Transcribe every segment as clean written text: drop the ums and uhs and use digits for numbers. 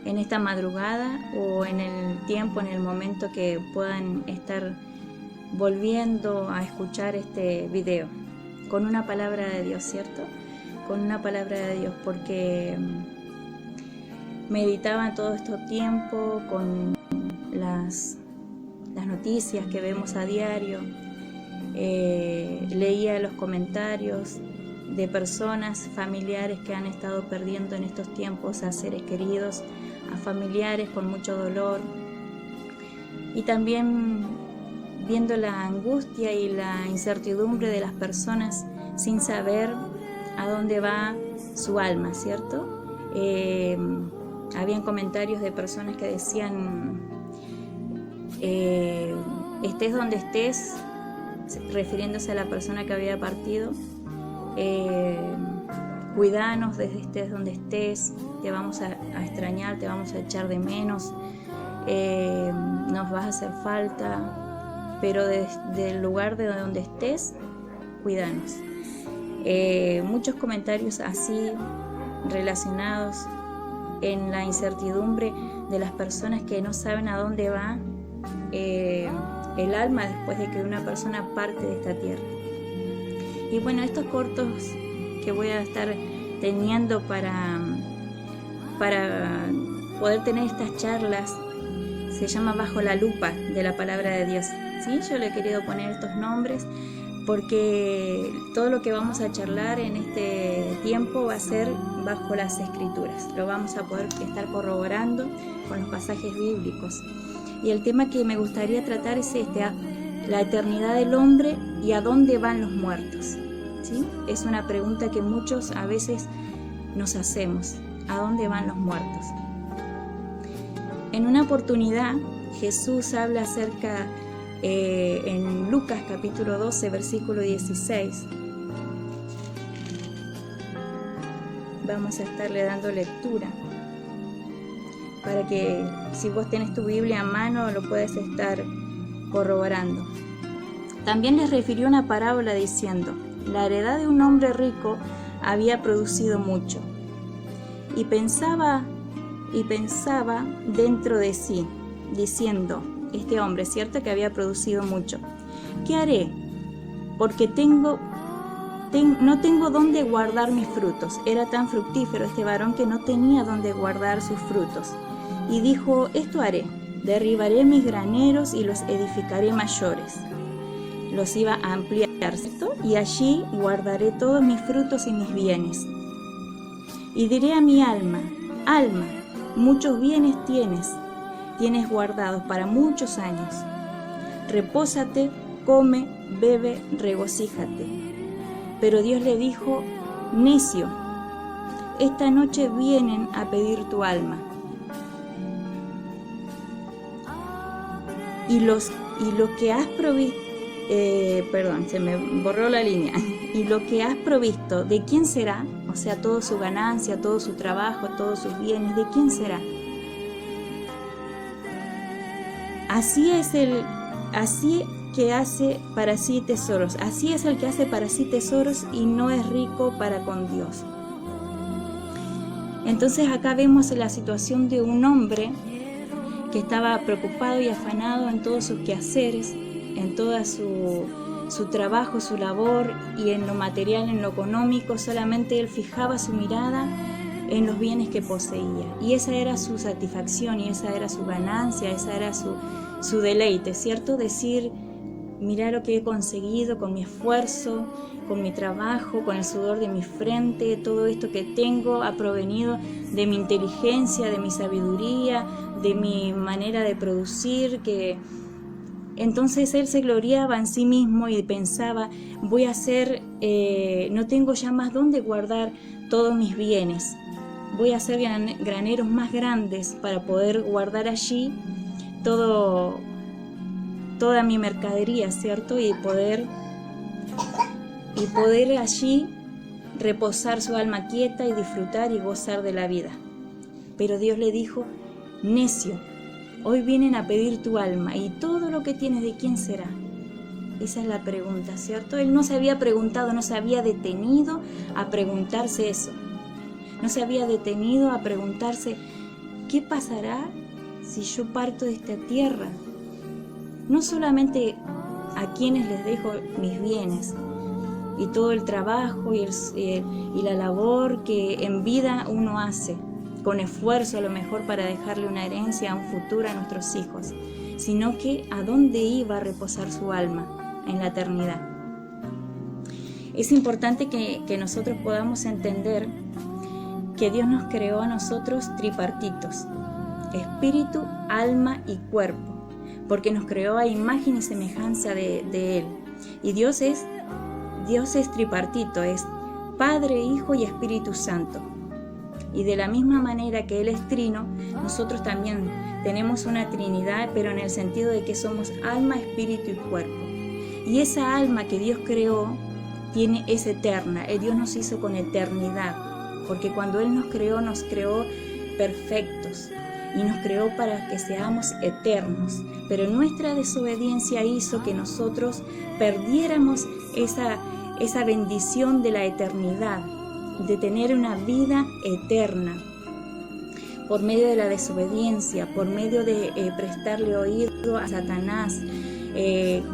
en esta madrugada o en el tiempo, en el momento que puedan estar volviendo a escuchar este video, con una palabra de Dios, ¿cierto? Con una palabra de Dios, porque meditaba en todo este tiempo con las noticias que vemos a diario, leía los comentarios de personas, familiares que han estado perdiendo en estos tiempos a seres queridos, a familiares con mucho dolor, y también viendo la angustia y la incertidumbre de las personas sin saber a dónde va su alma, ¿cierto? Habían comentarios de personas que decían, estés donde estés, refiriéndose a la persona que había partido, cuidanos desde estés donde estés, te vamos a extrañar, te vamos a echar de menos, nos vas a hacer falta, pero desde el lugar de donde estés, cuidanos. Muchos comentarios así relacionados en la incertidumbre de las personas que no saben a dónde va el alma después de que una persona parte de esta tierra. Y bueno, estos cortos que voy a estar teniendo para poder tener estas charlas se llama Bajo la lupa de la palabra de Dios, ¿sí? Yo le he querido poner estos nombres porque todo lo que vamos a charlar en este tiempo va a ser bajo las escrituras. Lo vamos a poder estar corroborando con los pasajes bíblicos. Y el tema que me gustaría tratar es la eternidad del hombre y a dónde van los muertos, ¿sí? Es una pregunta que muchos a veces nos hacemos. ¿A dónde van los muertos? En una oportunidad Jesús habla acerca en Lucas capítulo 12 versículo 16. Vamos a estarle dando lectura para que si vos tenés tu Biblia a mano lo puedes estar corroborando. También les refirió una parábola diciendo: la heredad de un hombre rico había producido mucho, y pensaba dentro de sí, diciendo, este hombre, cierto que había producido mucho, ¿qué haré? Porque no tengo dónde guardar mis frutos. Era tan fructífero este varón que no tenía dónde guardar sus frutos. Y dijo, esto haré, derribaré mis graneros y los edificaré mayores. Los iba a ampliar, ¿cierto? Y allí guardaré todos mis frutos y mis bienes. Y diré a mi alma, alma, muchos bienes tienes guardados para muchos años. Repósate, come, bebe, regocíjate. Pero Dios le dijo, necio, esta noche vienen a pedir tu alma. Y lo que has provisto, se me borró la línea. Y lo que has provisto, ¿de quién será? O sea, toda su ganancia, todo su trabajo, todos sus bienes, ¿de quién será? Así que hace para sí tesoros. Así es el que hace para sí tesoros y no es rico para con Dios. Entonces acá vemos la situación de un hombre que estaba preocupado y afanado en todos sus quehaceres, en toda su trabajo, su labor, y en lo material, en lo económico. Solamente él fijaba su mirada en los bienes que poseía, y esa era su satisfacción, y esa era su ganancia, esa era su deleite, ¿cierto? Decir, mira lo que he conseguido con mi esfuerzo, con mi trabajo, con el sudor de mi frente, todo esto que tengo ha provenido de mi inteligencia, de mi sabiduría, de mi manera de producir, que entonces él se gloriaba en sí mismo y pensaba, voy a hacer, no tengo ya más dónde guardar todos mis bienes, voy a hacer graneros más grandes para poder guardar allí toda mi mercadería, ¿cierto? Y poder allí reposar su alma quieta y disfrutar y gozar de la vida. Pero Dios le dijo, necio, hoy vienen a pedir tu alma, y todo lo que tienes, ¿de quién será? Esa es la pregunta, ¿cierto? Él no se había preguntado, no se había detenido a preguntarse eso. No se había detenido a preguntarse, ¿qué pasará si yo parto de esta tierra? No solamente a quienes les dejo mis bienes y todo el trabajo y la labor que en vida uno hace, con esfuerzo a lo mejor para dejarle una herencia a un futuro a nuestros hijos, sino que a dónde iba a reposar su alma en la eternidad. Es importante que nosotros podamos entender que Dios nos creó a nosotros tripartitos, espíritu, alma y cuerpo, porque nos creó a imagen y semejanza de Él. Y Dios es tripartito, es Padre, Hijo y Espíritu Santo. Y de la misma manera que Él es trino, nosotros también tenemos una trinidad, pero en el sentido de que somos alma, espíritu y cuerpo. Y esa alma que Dios creó es eterna. Dios nos hizo con eternidad, porque cuando Él nos creó perfectos y nos creó para que seamos eternos. Pero nuestra desobediencia hizo que nosotros perdiéramos esa bendición de la eternidad, de tener una vida eterna. Por medio de la desobediencia, por medio de prestarle oído a Satanás,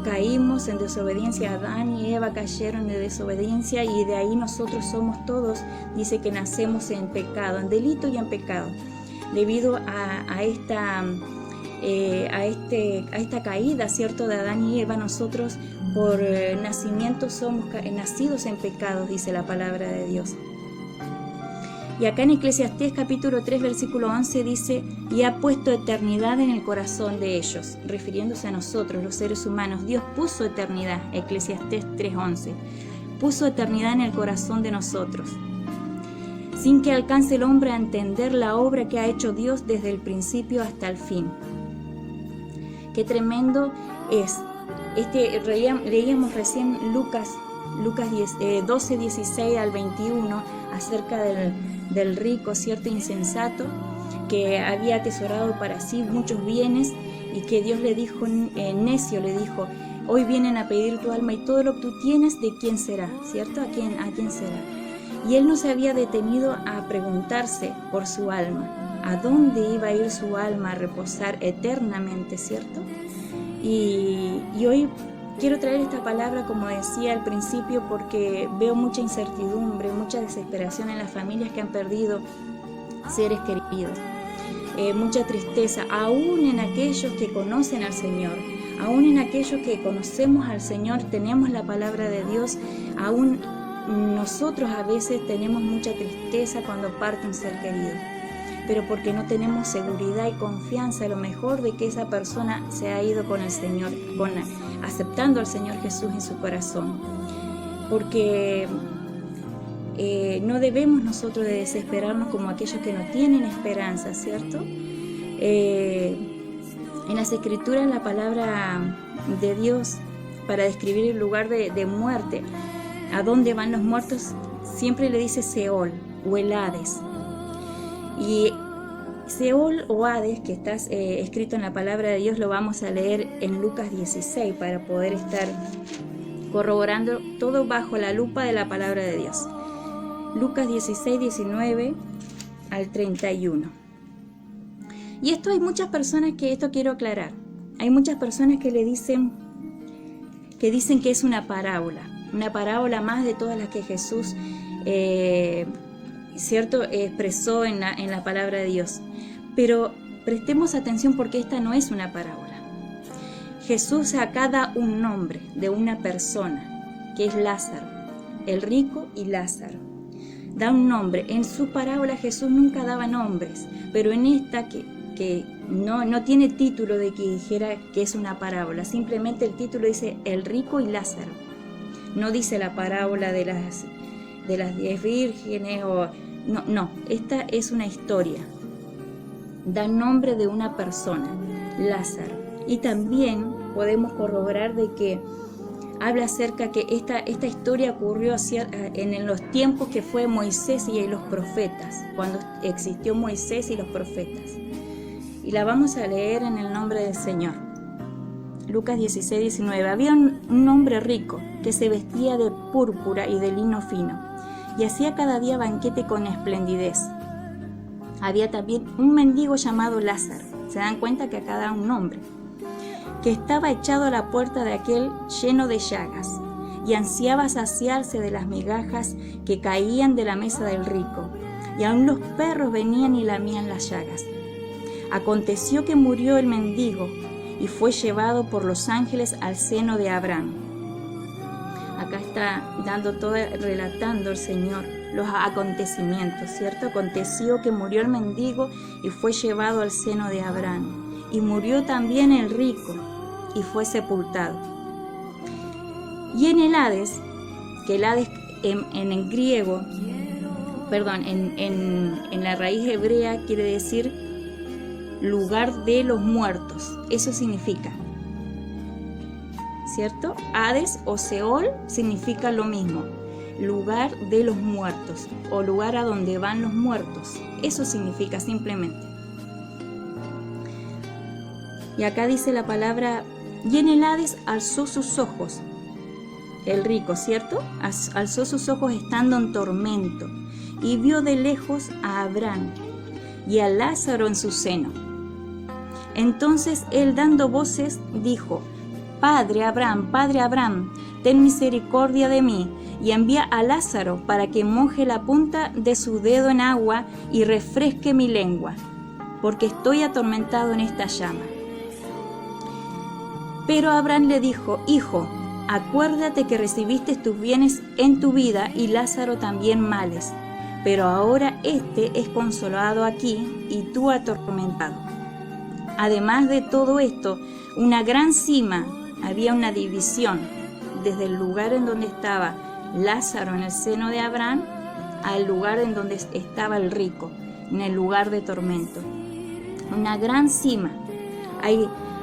caímos en desobediencia. Adán y Eva cayeron en desobediencia y de ahí nosotros somos todos, dice que nacemos en pecado, en delito y en pecado. Debido a esta caída, ¿cierto?, de Adán y Eva, nosotros por nacimiento somos nacidos en pecados, dice la palabra de Dios. Y acá en Eclesiastés capítulo 3 versículo 11 dice: y ha puesto eternidad en el corazón de ellos, refiriéndose a nosotros, los seres humanos. Dios puso eternidad, Eclesiastés 3:11, puso eternidad en el corazón de nosotros, sin que alcance el hombre a entender la obra que ha hecho Dios desde el principio hasta el fin. Qué tremendo es. Leíamos recién Lucas 12, 16 al 21, acerca del rico, cierto insensato, que había atesorado para sí muchos bienes y que Dios le dijo, necio, le dijo: hoy vienen a pedir tu alma y todo lo que tú tienes, ¿de quién será? ¿Cierto? ¿A quién será? Y él no se había detenido a preguntarse por su alma, a dónde iba a ir su alma a reposar eternamente, ¿cierto? Y hoy quiero traer esta palabra, como decía al principio, porque veo mucha incertidumbre, mucha desesperación en las familias que han perdido seres queridos, mucha tristeza, aún en aquellos que conocen al Señor, aún en aquellos que conocemos al Señor, tenemos la palabra de Dios, aún nosotros a veces tenemos mucha tristeza cuando parte un ser querido, pero porque no tenemos seguridad y confianza a lo mejor de que esa persona se ha ido con el Señor, aceptando al Señor Jesús en su corazón. Porque no debemos nosotros de desesperarnos como aquellos que no tienen esperanza, ¿cierto? En las Escrituras, la palabra de Dios para describir el lugar de muerte, a dónde van los muertos, siempre le dice Seol o el Hades. Y Seol o Hades, que está escrito en la palabra de Dios, lo vamos a leer en Lucas 16 para poder estar corroborando todo bajo la lupa de la palabra de Dios. Lucas 16, 19 al 31. Y esto hay muchas personas esto quiero aclarar. Hay muchas personas que dicen que es una parábola más de todas las que Jesús ¿cierto?, expresó en la palabra de Dios. Pero prestemos atención, porque esta no es una parábola. Jesús acá da un nombre de una persona, que es Lázaro, el rico y Lázaro. Da un nombre. En su parábola Jesús nunca daba nombres, pero en esta que no tiene título de que dijera que es una parábola, simplemente el título dice el rico y Lázaro. No dice la parábola de las 10 vírgenes no, esta es una historia. Da nombre de una persona, Lázaro. Y también podemos corroborar de que habla acerca que esta historia ocurrió en los tiempos que fue Moisés y los profetas, cuando existió Moisés y los profetas. Y la vamos a leer en el nombre del Señor. Lucas 16, 19. Había un hombre rico que se vestía de púrpura y de lino fino, y hacía cada día banquete con esplendidez. había también un mendigo llamado Lázaro. Se dan cuenta que acá da un nombre, que estaba echado a la puerta de aquel lleno de llagas, y ansiaba saciarse de las migajas que caían de la mesa del rico, y aun los perros venían y lamían las llagas. Aconteció que murió el mendigo, y fue llevado por los ángeles al seno de Abraham. Acá está relatando el Señor los acontecimientos, ¿cierto? Aconteció que murió el mendigo y fue llevado al seno de Abraham. Y murió también el rico y fue sepultado. Y en el Hades, que el Hades en el griego, en la raíz hebrea quiere decir lugar de los muertos. Eso significa, ¿cierto? Hades o Seol significa lo mismo, lugar de los muertos o lugar a donde van los muertos. Eso significa simplemente. Y acá dice la palabra, y en el Hades alzó sus ojos, el rico, ¿cierto? Alzó sus ojos estando en tormento y vio de lejos a Abraham y a Lázaro en su seno. Entonces él, dando voces, dijo: Padre Abraham, ten misericordia de mí, y envía a Lázaro para que moje la punta de su dedo en agua y refresque mi lengua, porque estoy atormentado en esta llama. Pero Abraham le dijo: Hijo, acuérdate que recibiste tus bienes en tu vida y Lázaro también males, pero ahora éste es consolado aquí y tú atormentado. Además de todo esto, una gran cima, había una división desde el lugar en donde estaba Lázaro en el seno de Abraham al lugar en donde estaba el rico, en el lugar de tormento. Una gran cima.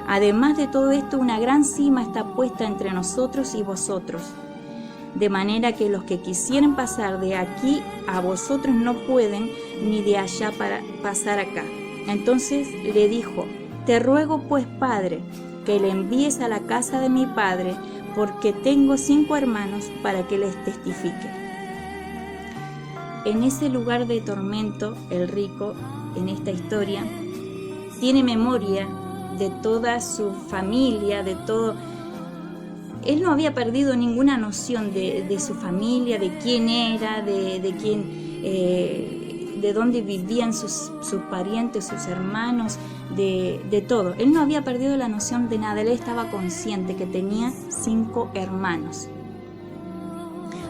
Además de todo esto, una gran cima está puesta entre nosotros y vosotros, de manera que los que quisieren pasar de aquí a vosotros no pueden, ni de allá para pasar acá. Entonces le dijo: Te ruego pues, Padre, que le envíes a la casa de mi padre, porque tengo 5 hermanos, para que les testifique. En ese lugar de tormento, el rico, en esta historia, tiene memoria de toda su familia, de todo. Él no había perdido ninguna noción de su familia, de quién era, de dónde vivían sus parientes, sus hermanos, de todo. Él no había perdido la noción de nada. Él estaba consciente que tenía 5 hermanos,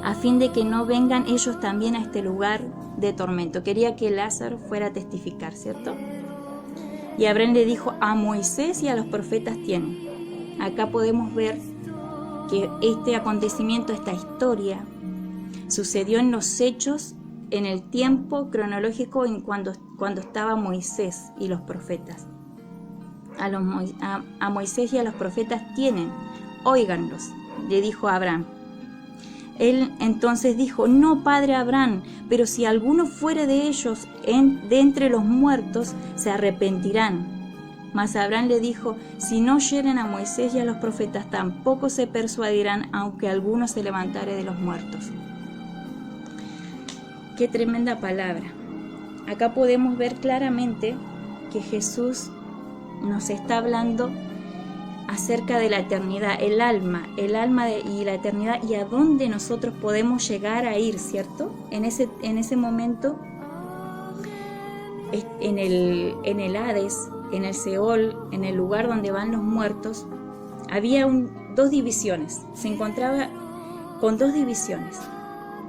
a fin de que no vengan ellos también a este lugar de tormento. Quería que Lázaro fuera a testificar, ¿cierto? Y Abraham le dijo: a Moisés y a los profetas tienen. Acá podemos ver que este acontecimiento, esta historia, sucedió en los hechos, en el tiempo cronológico en cuando estaba Moisés y los profetas. A Moisés y a los profetas tienen, óiganlos, le dijo a Abraham. Él entonces dijo: No, padre Abraham, pero si alguno fuere de ellos de entre los muertos, se arrepentirán. Mas Abraham le dijo: Si no oyeren a Moisés y a los profetas, tampoco se persuadirán, aunque alguno se levantare de los muertos. Qué tremenda palabra. Acá podemos ver claramente que Jesús nos está hablando acerca de la eternidad, el alma y la eternidad, y a dónde nosotros podemos llegar a ir, ¿cierto? En ese momento, en el Hades, en el Seol, en el lugar donde van los muertos, había 2 divisiones. Se encontraba con 2 divisiones: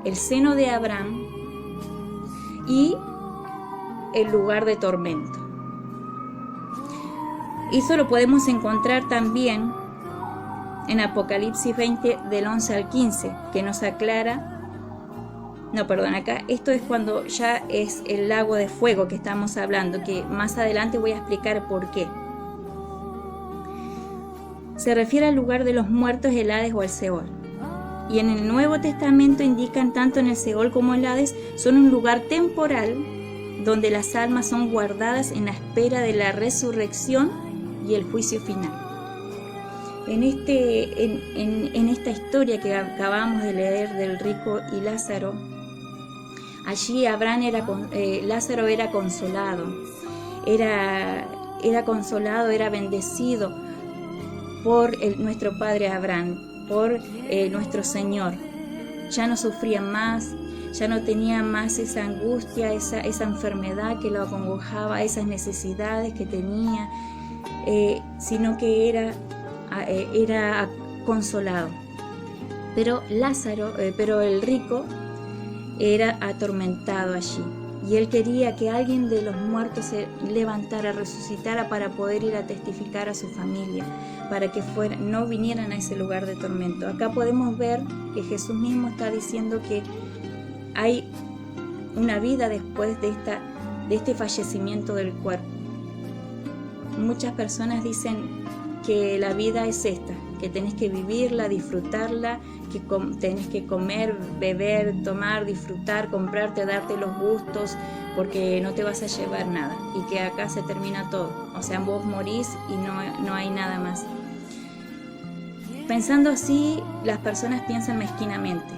el seno de Abraham y el lugar de tormento. Y eso lo podemos encontrar también en Apocalipsis 20 del 11 al 15, que nos aclara. Acá esto es cuando ya es el lago de fuego que estamos hablando, que más adelante voy a explicar por qué. Se refiere al lugar de los muertos, el Hades o el Seol. Y en el Nuevo Testamento indican tanto en el Seol como en el Hades son un lugar temporal donde las almas son guardadas en la espera de la resurrección y el juicio final. En esta historia que acabamos de leer del rico y Lázaro, Allí Lázaro era consolado, era consolado, era bendecido por nuestro padre Abraham, por nuestro Señor. Ya no sufría más, ya no tenía más esa angustia, esa enfermedad que lo acongojaba, esas necesidades que tenía, sino que era consolado. Pero el rico era atormentado allí, y él quería que alguien de los muertos se levantara, resucitara para poder ir a testificar a su familia, para que no vinieran a ese lugar de tormento. Acá podemos ver que Jesús mismo está diciendo que hay una vida después de este fallecimiento del cuerpo. Muchas personas dicen que la vida es esta, que tenés que vivirla, disfrutarla, que tenés que comer, beber, tomar, disfrutar, comprarte, darte los gustos, porque no te vas a llevar nada, y que acá se termina todo. O sea, vos morís y no hay nada más. Pensando así, las personas piensan mezquinamente.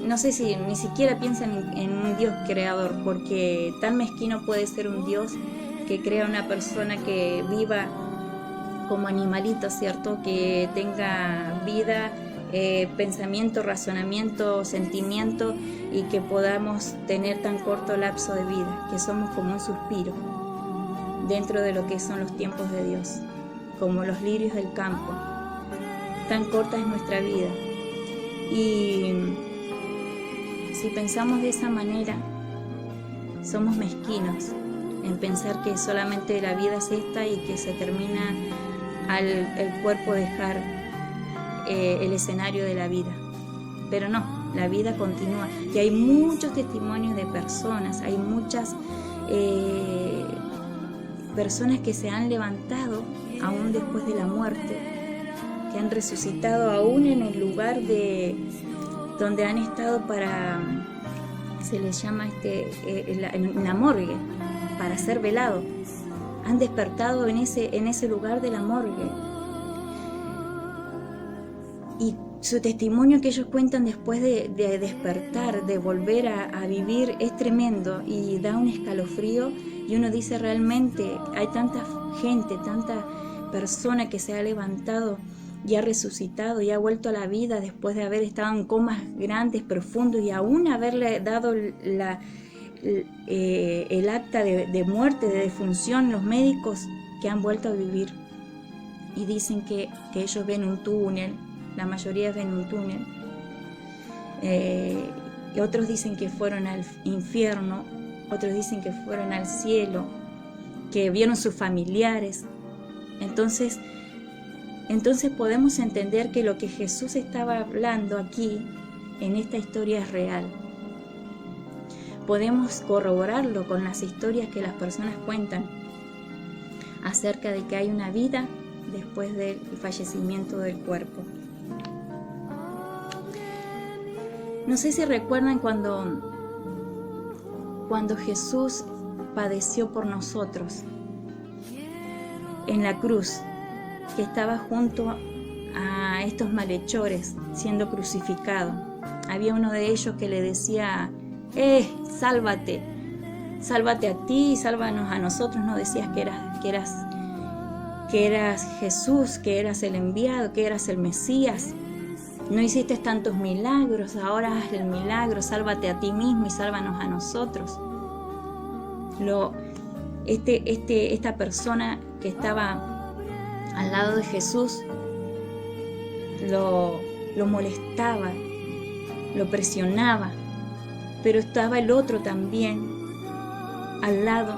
No sé si ni siquiera piensan en un Dios creador, porque tan mezquino puede ser un Dios que crea una persona que viva como animalito, ¿cierto? Que tenga vida, pensamiento, razonamiento, sentimiento, y que podamos tener tan corto lapso de vida, que somos como un suspiro dentro de lo que son los tiempos de Dios, como los lirios del campo. Tan corta es nuestra vida. Y si pensamos de esa manera, somos mezquinos en pensar que solamente la vida es esta y que se termina el cuerpo dejar el escenario de la vida. Pero no, la vida continúa, y hay muchos testimonios de personas, hay muchas personas que se han levantado aún después de la muerte, que han resucitado aún en el lugar donde han estado se les llama en la morgue, para ser velado. Han despertado en ese lugar de la morgue. Y su testimonio que ellos cuentan después de despertar, de volver a vivir, es tremendo y da un escalofrío. Y uno dice, realmente hay tanta gente, tanta persona que se ha levantado y ha resucitado y ha vuelto a la vida después de haber estado en comas grandes, profundos, y aún haberle dado el acta de muerte, de defunción, los médicos, que han vuelto a vivir. Y dicen que ellos ven un túnel, la mayoría ven un túnel, y otros dicen que fueron al infierno, otros dicen que fueron al cielo, que vieron sus familiares. Entonces podemos entender que lo que Jesús estaba hablando aquí en esta historia es real. Podemos corroborarlo con las historias que las personas cuentan acerca de que hay una vida después del fallecimiento del cuerpo. No sé si recuerdan cuando Jesús padeció por nosotros en la cruz, que estaba junto a estos malhechores siendo crucificado. Había uno de ellos que le decía, sálvate a ti y sálvanos a nosotros. No decías que eras Jesús, que eras el enviado, que eras el Mesías. No hiciste tantos milagros, ahora haz el milagro, sálvate a ti mismo y sálvanos a nosotros. Esta persona que estaba al lado de Jesús lo molestaba, lo presionaba, pero estaba el otro también al lado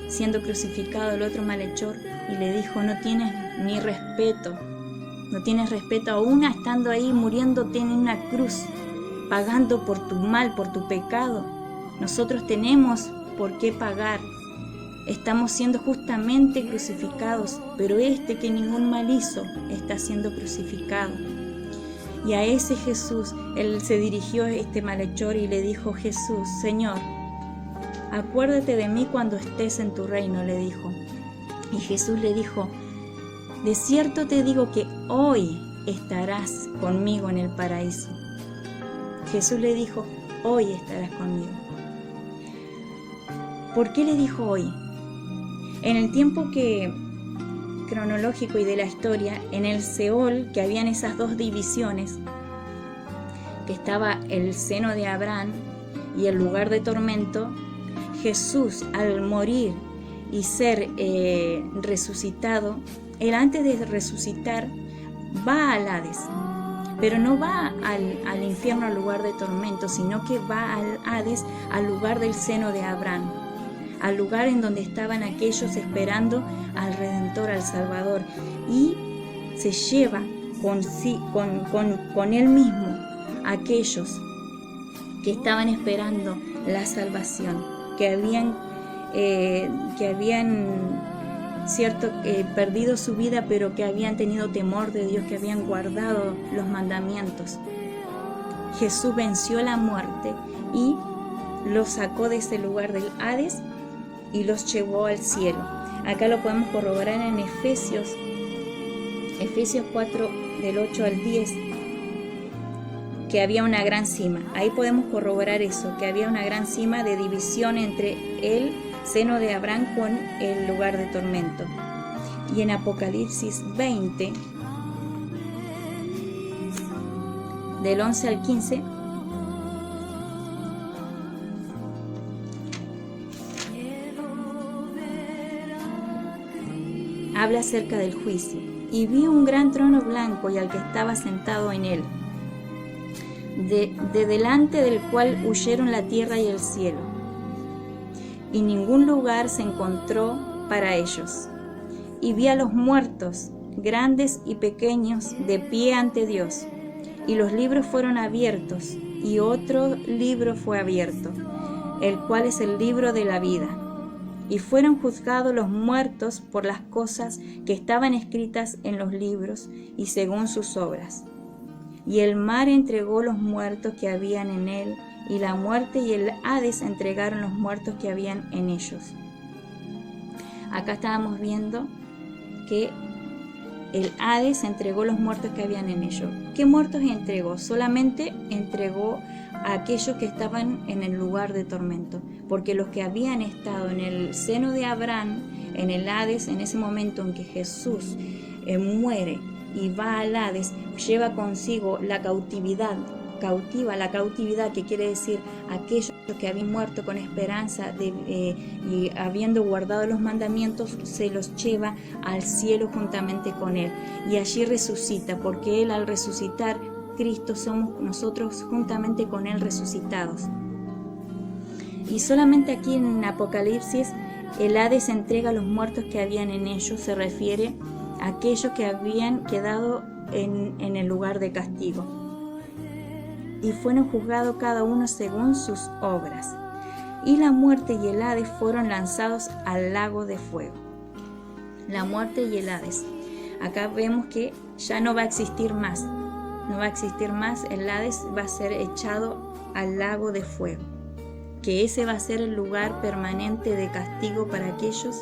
siendo crucificado, el otro malhechor, y le dijo, no tienes respeto aún estando ahí muriéndote en una cruz, pagando por tu mal, por tu pecado. Nosotros tenemos por qué pagar. Estamos siendo justamente crucificados, pero que ningún mal hizo está siendo crucificado. Y a ese Jesús, él se dirigió a este malhechor y le dijo, Jesús, Señor, acuérdate de mí cuando estés en tu reino, le dijo. Y Jesús le dijo, de cierto te digo que hoy estarás conmigo en el paraíso. Jesús le dijo, hoy estarás conmigo. ¿Por qué le dijo hoy? En el tiempo cronológico y de la historia, en el Seol, que habían esas dos divisiones, que estaba el seno de Abraham y el lugar de tormento, Jesús, al morir y ser resucitado, él antes de resucitar va al Hades, pero no va al infierno, al lugar de tormento, sino que va al Hades, al lugar del seno de Abraham, al lugar en donde estaban aquellos esperando al Redentor, al Salvador, y se lleva con él mismo a aquellos que estaban esperando la salvación, que habían perdido su vida, pero que habían tenido temor de Dios, que habían guardado los mandamientos. Jesús venció la muerte y los sacó de ese lugar del Hades y los llevó al cielo. Acá lo podemos corroborar en Efesios 4, del 8 al 10, que había una gran cima. Ahí podemos corroborar eso, que había una gran cima de división entre el seno de Abraham con el lugar de tormento. Y en Apocalipsis 20, del 11 al 15, habla acerca del juicio. Y vi un gran trono blanco y al que estaba sentado en él, de delante del cual huyeron la tierra y el cielo, y ningún lugar se encontró para ellos. Y vi a los muertos, grandes y pequeños, de pie ante Dios, y los libros fueron abiertos, y otro libro fue abierto, el cual es el libro de la vida. Y fueron juzgados los muertos por las cosas que estaban escritas en los libros y según sus obras. Y el mar entregó los muertos que habían en él, y la muerte y el Hades entregaron los muertos que habían en ellos. Acá estábamos viendo que el Hades entregó los muertos que habían en ellos. ¿Qué muertos entregó? Solamente entregó a aquellos que estaban en el lugar de tormento, porque los que habían estado en el seno de Abraham, en el Hades, en ese momento en que Jesús muere y va al Hades, lleva consigo la cautividad, la cautividad, que quiere decir aquellos que habían muerto con esperanza y habiendo guardado los mandamientos, se los lleva al cielo juntamente con él, y allí resucita, porque él, al resucitar Cristo, somos nosotros juntamente con él resucitados. Y solamente aquí en Apocalipsis el Hades entrega a los muertos que habían en ellos, se refiere a aquellos que habían quedado en el lugar de castigo, y fueron juzgados cada uno según sus obras. Y la muerte y el Hades fueron lanzados al lago de fuego. La muerte y el Hades. Acá vemos que ya no va a existir más. No va a existir más, el Hades va a ser echado al lago de fuego. Que ese va a ser el lugar permanente de castigo para aquellos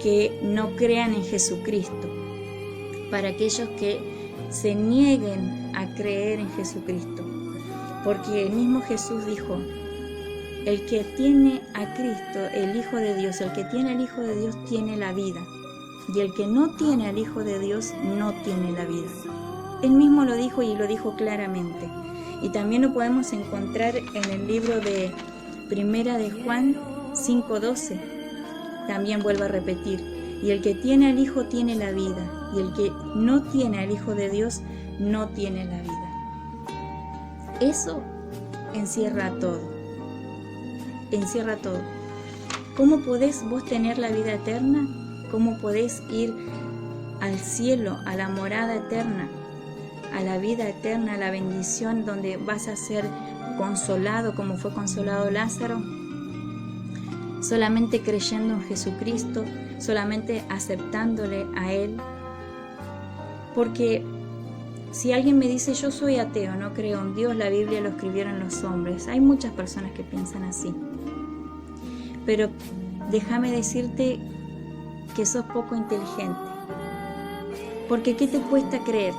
que no crean en Jesucristo. Para aquellos que se nieguen a creer en Jesucristo. Porque el mismo Jesús dijo: el que tiene a Cristo, el Hijo de Dios, el que tiene al Hijo de Dios tiene la vida, y el que no tiene al Hijo de Dios no tiene la vida. Él mismo lo dijo, y lo dijo claramente. Y también lo podemos encontrar en el libro de Primera de Juan 5:12. También vuelvo a repetir: y el que tiene al Hijo tiene la vida, y el que no tiene al Hijo de Dios no tiene la vida. Eso encierra todo. Encierra todo. ¿Cómo podés vos tener la vida eterna? ¿Cómo podés ir al cielo, a la morada eterna, a la vida eterna, a la bendición donde vas a ser consolado como fue consolado Lázaro? Solamente creyendo en Jesucristo, solamente aceptándole a Él. Porque si alguien me dice: yo soy ateo, no creo en Dios, la Biblia lo escribieron los hombres. Hay muchas personas que piensan así. Pero déjame decirte que sos poco inteligente. Porque ¿qué te cuesta creer?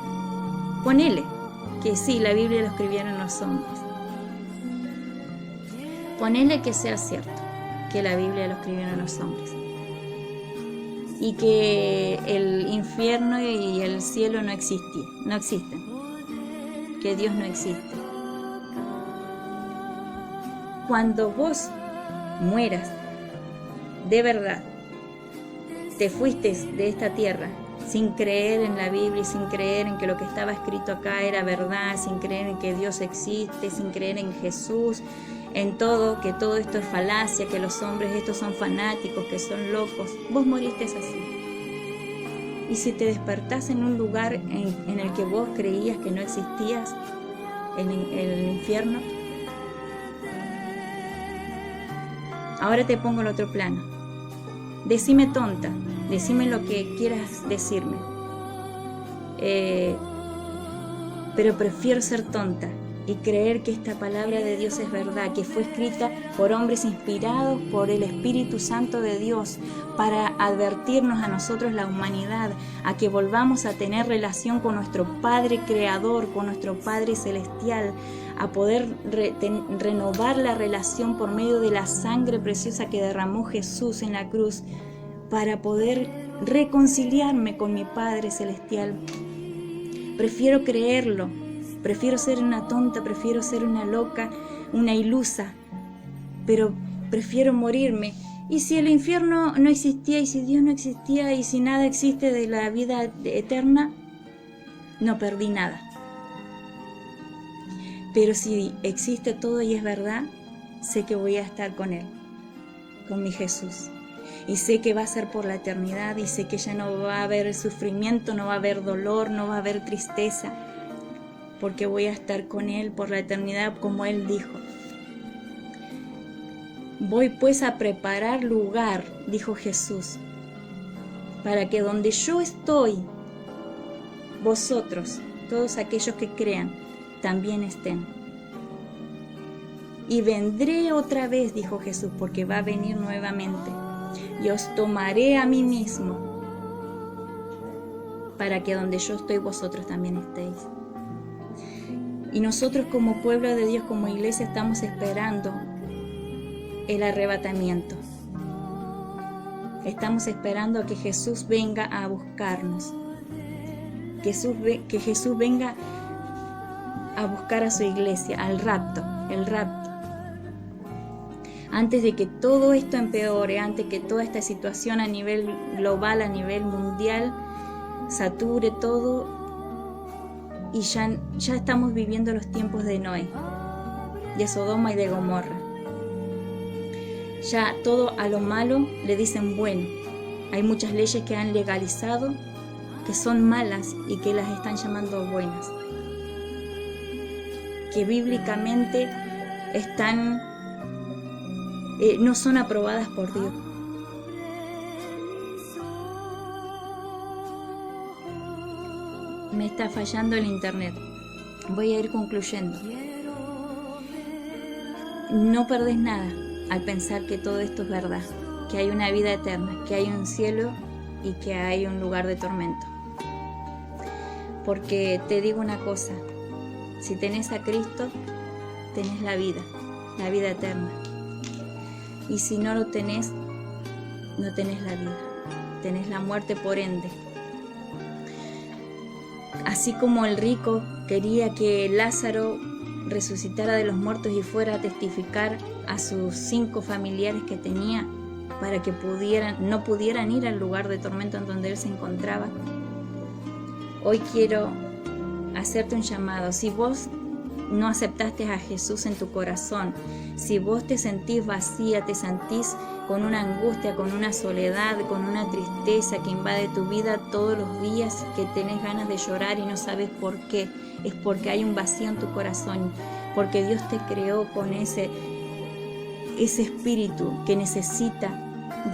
Ponele que sí, la Biblia lo escribieron los hombres. Ponele que sea cierto, que la Biblia lo escribieron los hombres y que el infierno y el cielo no existen, que Dios no existe. Cuando vos mueras, de verdad, te fuiste de esta tierra sin creer en la Biblia, sin creer en que lo que estaba escrito acá era verdad, sin creer en que Dios existe, sin creer en Jesús, en todo, que todo esto es falacia, que los hombres estos son fanáticos, que son locos. Vos moriste así. Y si te despertás en un lugar en el que vos creías que no existías, en el infierno, ahora te pongo el otro plano. Decime tonta, decime lo que quieras decirme. Pero prefiero ser tonta y creer que esta palabra de Dios es verdad, que fue escrita por hombres inspirados por el Espíritu Santo de Dios para advertirnos a nosotros, la humanidad, a que volvamos a tener relación con nuestro Padre Creador, con nuestro Padre Celestial, a poder renovar la relación por medio de la sangre preciosa que derramó Jesús en la cruz, para poder reconciliarme con mi Padre Celestial. Prefiero creerlo. Prefiero ser una tonta, prefiero ser una loca, una ilusa, pero prefiero morirme. Y si el infierno no existía, y si Dios no existía, y si nada existe de la vida eterna, no perdí nada. Pero si existe todo y es verdad, sé que voy a estar con Él, con mi Jesús. Y sé que va a ser por la eternidad, y sé que ya no va a haber sufrimiento, no va a haber dolor, no va a haber tristeza, porque voy a estar con Él por la eternidad, como Él dijo. Voy pues a preparar lugar, dijo Jesús, para que donde yo estoy, vosotros, todos aquellos que crean, también estén. Y vendré otra vez, dijo Jesús, porque va a venir nuevamente, y os tomaré a mí mismo, para que donde yo estoy, vosotros también estéis. Y nosotros como pueblo de Dios, como iglesia, estamos esperando el arrebatamiento. Estamos esperando a que Jesús venga a buscarnos. Que Jesús venga a buscar a su iglesia, al rapto, el rapto. Antes de que todo esto empeore, antes que toda esta situación a nivel global, a nivel mundial, sature todo, y ya estamos viviendo los tiempos de Noé, de Sodoma y de Gomorra. Ya todo a lo malo le dicen bueno. Hay muchas leyes que han legalizado que son malas y que las están llamando buenas, que bíblicamente no son aprobadas por Dios. Me está fallando el internet. Voy a ir concluyendo. No perdés nada al pensar que todo esto es verdad, que hay una vida eterna, que hay un cielo y que hay un lugar de tormento. Porque te digo una cosa, si tenés a Cristo, tenés la vida eterna. Y si no lo tenés, no tenés la vida, tenés la muerte por ende. Así como el rico quería que Lázaro resucitara de los muertos y fuera a testificar a sus 5 familiares que tenía para que no pudieran ir al lugar de tormento en donde él se encontraba, hoy quiero hacerte un llamado. Si vos no aceptaste a Jesús en tu corazón, si vos te sentís vacía, te sentís con una angustia, con una soledad, con una tristeza que invade tu vida todos los días, que tenés ganas de llorar y no sabes por qué, es porque hay un vacío en tu corazón, porque Dios te creó con ese espíritu que necesita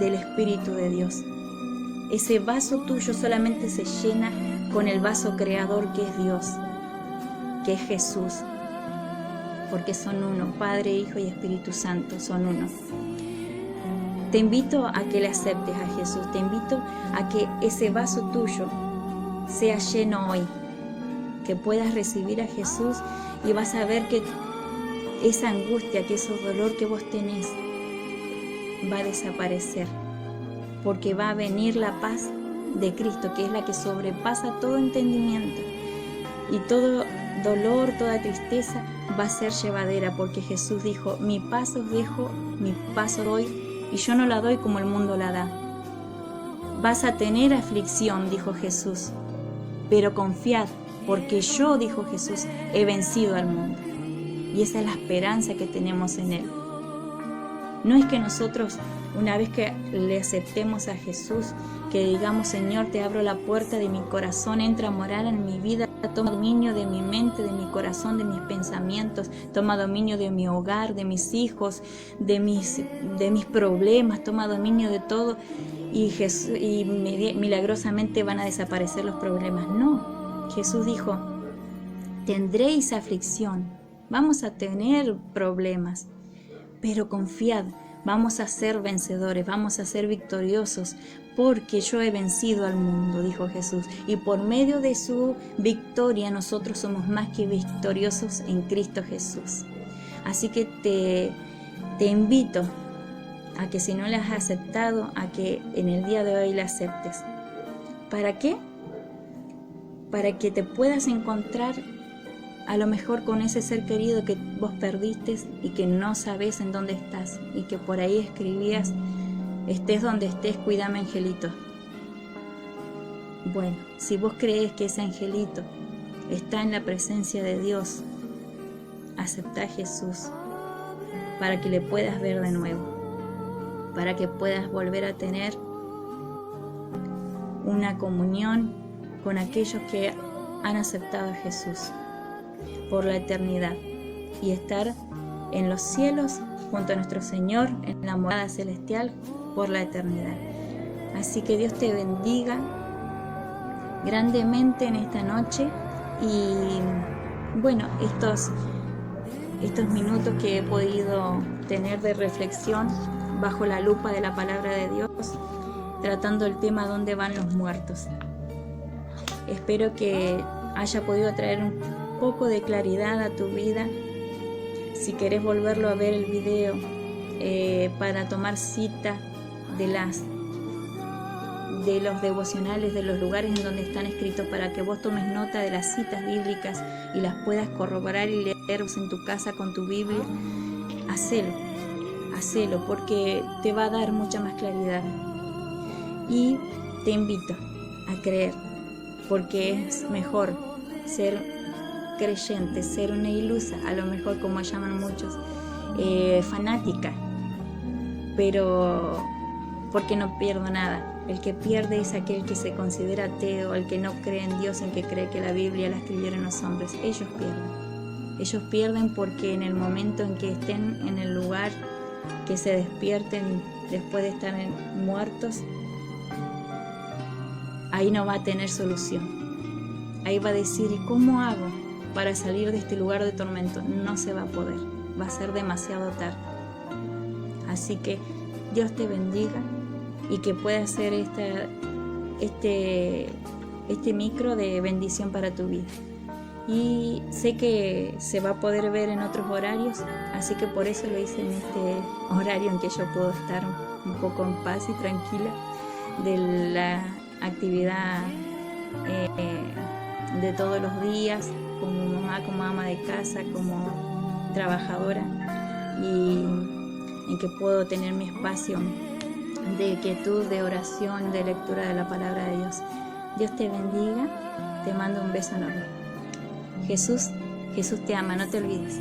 del Espíritu de Dios. Ese vaso tuyo solamente se llena con el vaso creador que es Dios, que es Jesús, porque son uno, Padre, Hijo y Espíritu Santo, son uno. Te invito a que le aceptes a Jesús, te invito a que ese vaso tuyo sea lleno hoy, que puedas recibir a Jesús y vas a ver que esa angustia, que ese dolor que vos tenés va a desaparecer, porque va a venir la paz de Cristo, que es la que sobrepasa todo entendimiento, y todo dolor, toda tristeza va a ser llevadera, porque Jesús dijo: mi paz os dejo, mi paz os doy, y yo no la doy como el mundo la da. Vas a tener aflicción, dijo Jesús, pero confiad, porque yo, dijo Jesús, he vencido al mundo. Y esa es la esperanza que tenemos en Él. No es que nosotros, una vez que le aceptemos a Jesús, que digamos: Señor, te abro la puerta de mi corazón, entra a morar en mi vida, toma dominio de mi mente, de mi corazón, de mis pensamientos, toma dominio de mi hogar, de mis hijos, de mis problemas, toma dominio de todo, y milagrosamente van a desaparecer los problemas. No, Jesús dijo: tendréis aflicción, vamos a tener problemas, pero confiad, vamos a ser vencedores, vamos a ser victoriosos, porque yo he vencido al mundo, dijo Jesús, y por medio de su victoria nosotros somos más que victoriosos en Cristo Jesús. Así que te invito a que, si no la has aceptado, a que en el día de hoy la aceptes. ¿Para qué? Para que te puedas encontrar a lo mejor con ese ser querido que vos perdiste y que no sabes en dónde estás, y que por ahí escribías: estés donde estés, cuídame, angelito. Bueno, si vos crees que ese angelito está en la presencia de Dios, aceptá a Jesús para que le puedas ver de nuevo, para que puedas volver a tener una comunión con aquellos que han aceptado a Jesús por la eternidad, y estar en los cielos junto a nuestro Señor en la morada celestial por la eternidad. Así que Dios te bendiga grandemente en esta noche, y bueno, estos minutos que he podido tener de reflexión bajo la lupa de la palabra de Dios, tratando el tema ¿dónde van los muertos? Espero que haya podido traer un poco de claridad a tu vida. Si querés volverlo a ver el video para tomar cita de los devocionales, de los lugares en donde están escritos, para que vos tomes nota de las citas bíblicas y las puedas corroborar y leerlos en tu casa con tu Biblia, hacelo, porque te va a dar mucha más claridad. Y te invito a creer, porque es mejor ser creyente, ser una ilusa, a lo mejor, como llaman muchos, fanática, pero porque no pierdo nada. El que pierde es aquel que se considera ateo, el que no cree en Dios, el que cree que la Biblia la escribieron los hombres. Ellos pierden porque en el momento en que estén en el lugar, que se despierten después de estar muertos, ahí no va a tener solución. Ahí va a decir: ¿y cómo hago para salir de este lugar de tormento? No se va a poder, va a ser demasiado tarde. Así que Dios te bendiga, y que pueda ser este micro de bendición para tu vida. Y sé que se va a poder ver en otros horarios, así que por eso lo hice en este horario en que yo puedo estar un poco en paz y tranquila de la actividad de todos los días, como mamá, como ama de casa, como trabajadora, y en que puedo tener mi espacio de quietud, de oración, de lectura de la palabra de Dios. Dios te bendiga, te mando un beso enorme. Jesús te ama, no te olvides.